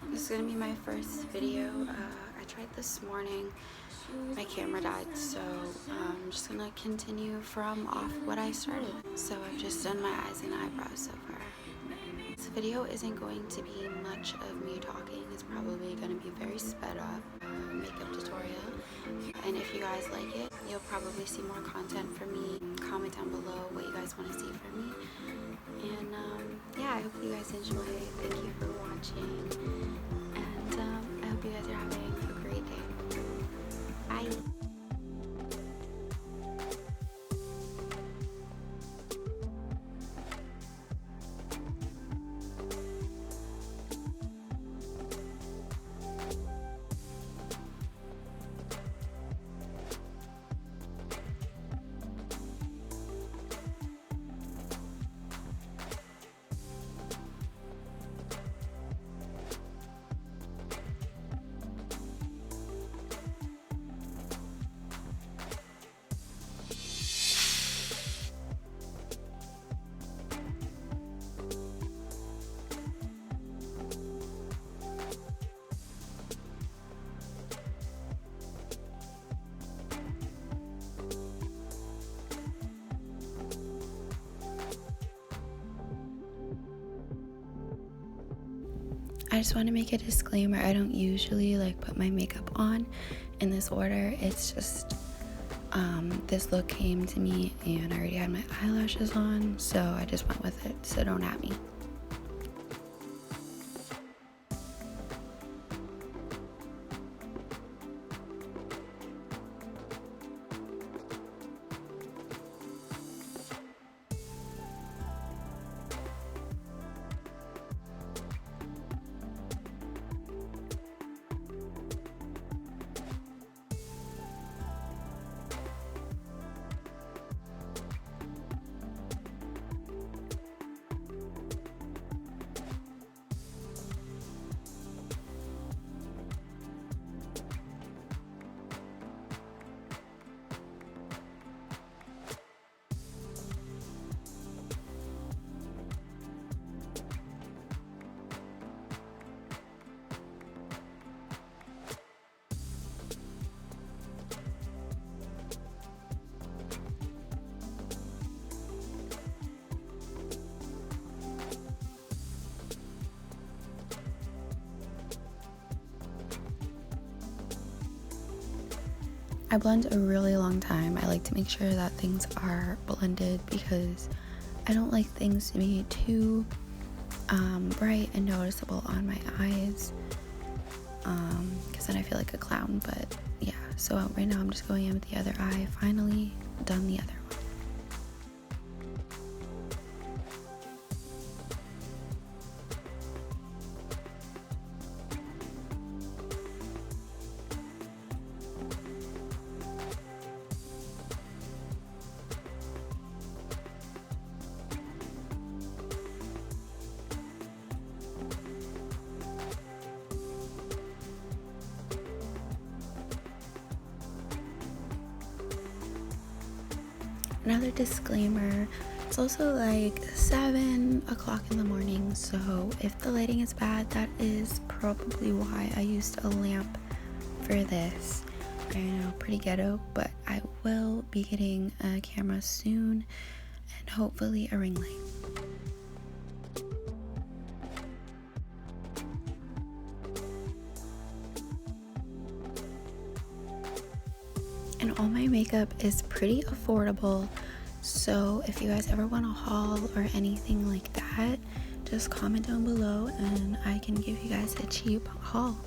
This is gonna be my first video. I tried this morning. My camera died, so I'm just gonna continue from off what I started. So I've just done my eyes and eyebrows so far. This video isn't going to be much of me talking. It's probably gonna be very sped up makeup tutorial. And if you guys like it, you'll probably see more content from me. Comment down below what you guys want to see from me. And yeah, I hope you guys enjoy. Thank you for watching. And I hope you guys are having a great day. Bye. I just want to make a disclaimer. I don't usually put my makeup on in this order. It's just this look came to me and I already had my eyelashes on, so I just went with it. So don't at me. I blend a really long time. I like to make sure that things are blended because I don't like things to be too bright and noticeable on my eyes, because then I feel like a clown. But yeah, so right now I'm just going in with the other eye. Finally done the other one. Another disclaimer, it's also 7 o'clock in the morning, so if the lighting is bad, that is probably why I used a lamp for this. I know, pretty ghetto, but I will be getting a camera soon and hopefully a ring light. And all my makeup is pretty affordable, so if you guys ever want a haul or anything like that, just comment down below and I can give you guys a cheap haul.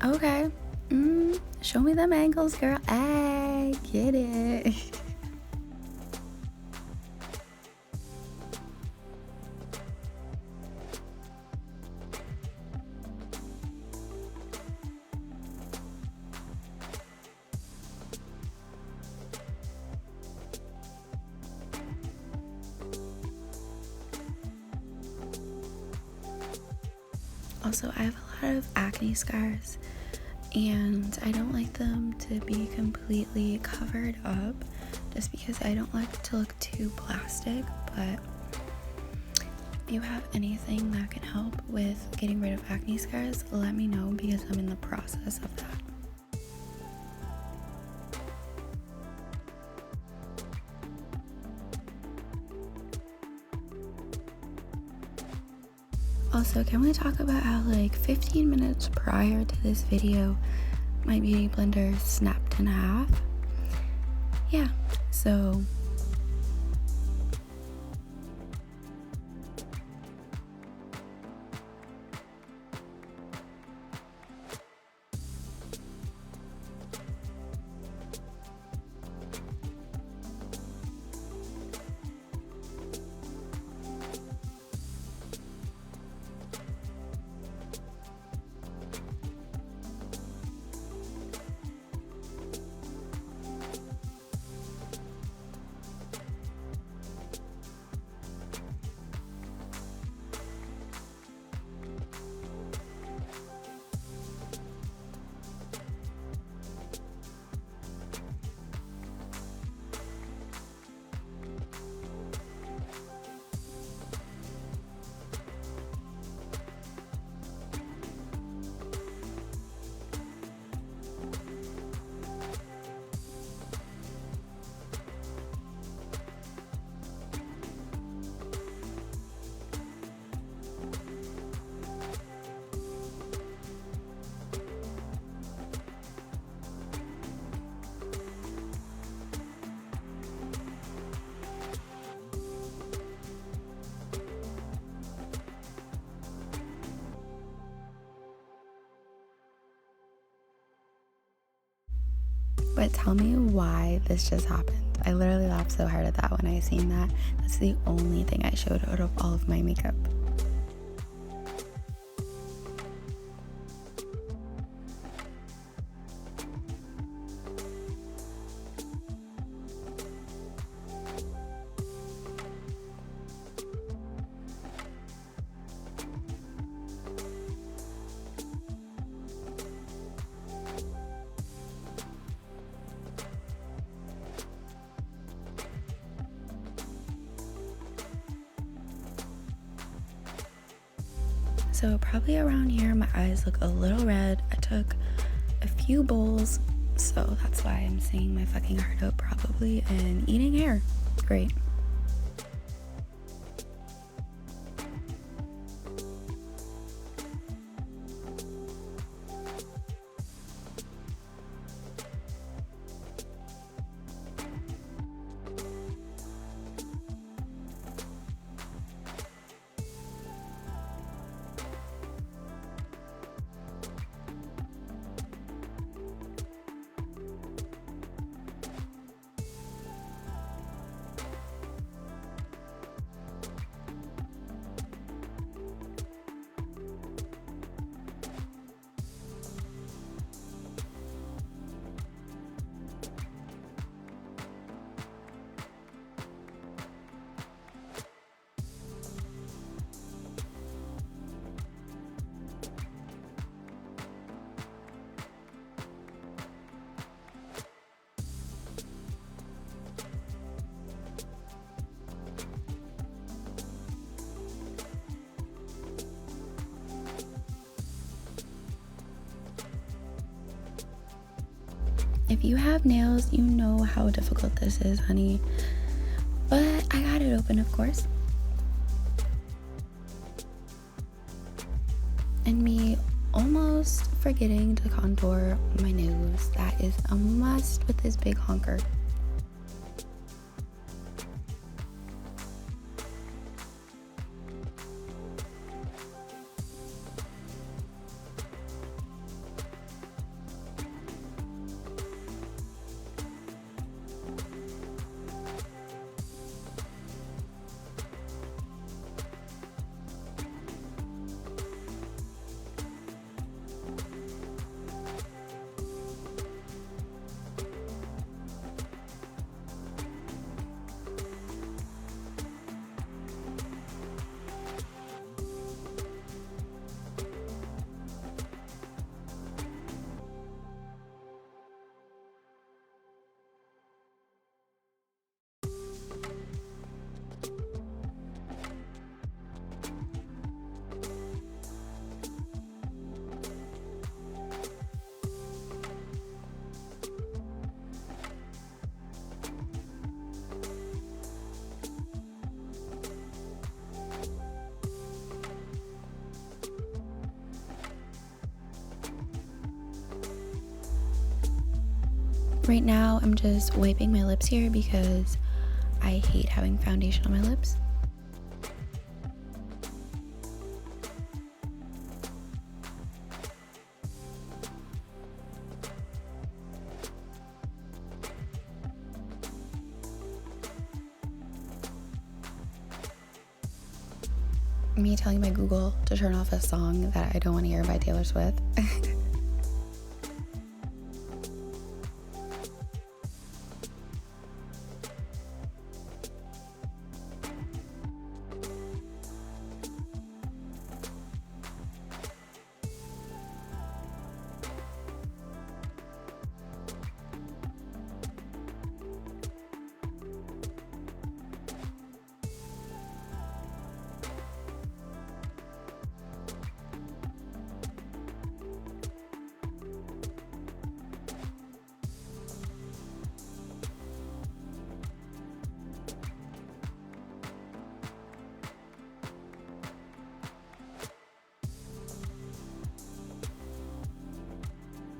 Okay, show me them angles, girl. Ay, get it. Also, I have a lot of acne scars and I don't like them to be completely covered up. just because I don't like it to look too plastic, but if you have anything that can help with getting rid of acne scars, let me know because I'm in the process of that. Also, can we talk about how like 15 minutes prior to this video, my beauty blender snapped in half? Yeah, so but tell me why this just happened. I literally laughed so hard at that when I seen that. That's the only thing I showed out of all of my makeup. So probably around here my eyes look a little red. I took a few bowls, so that's why I'm seeing my fucking heart out probably, and eating hair. Great. If you have nails, you know how difficult this is, honey. But I got it open, of course. And me almost forgetting to contour my nose. That is a must with this big honker. Right now, I'm just wiping my lips here because I hate having foundation on my lips. Me telling my Google to turn off a song that I don't want to hear by Taylor Swift.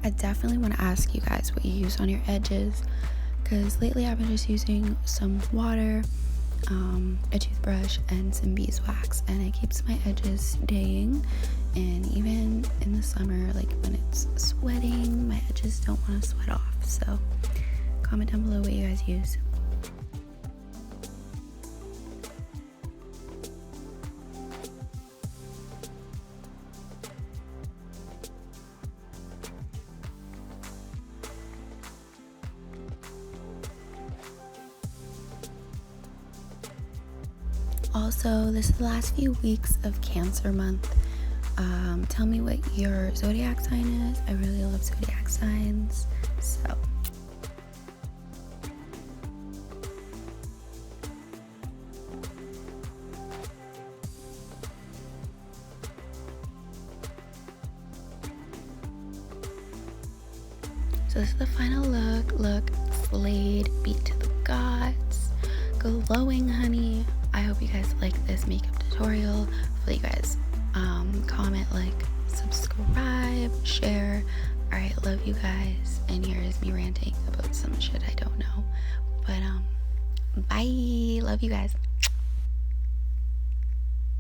I definitely want to ask you guys what you use on your edges, because lately I've been just using some water, a toothbrush, and some beeswax, and it keeps my edges staying. And even in the summer, like when it's sweating, my edges don't want to sweat off. So comment down below what you guys use. Also, this is the last few weeks of Cancer month. Tell me what your zodiac sign is. I really love zodiac signs. So this is the final look. Look, slayed, beat to the gods, glowing, honey. I hope you guys like this makeup tutorial. Hopefully you guys comment, like, subscribe, share. All right, love you guys. And here is me ranting about some shit I don't know. But bye. Love you guys.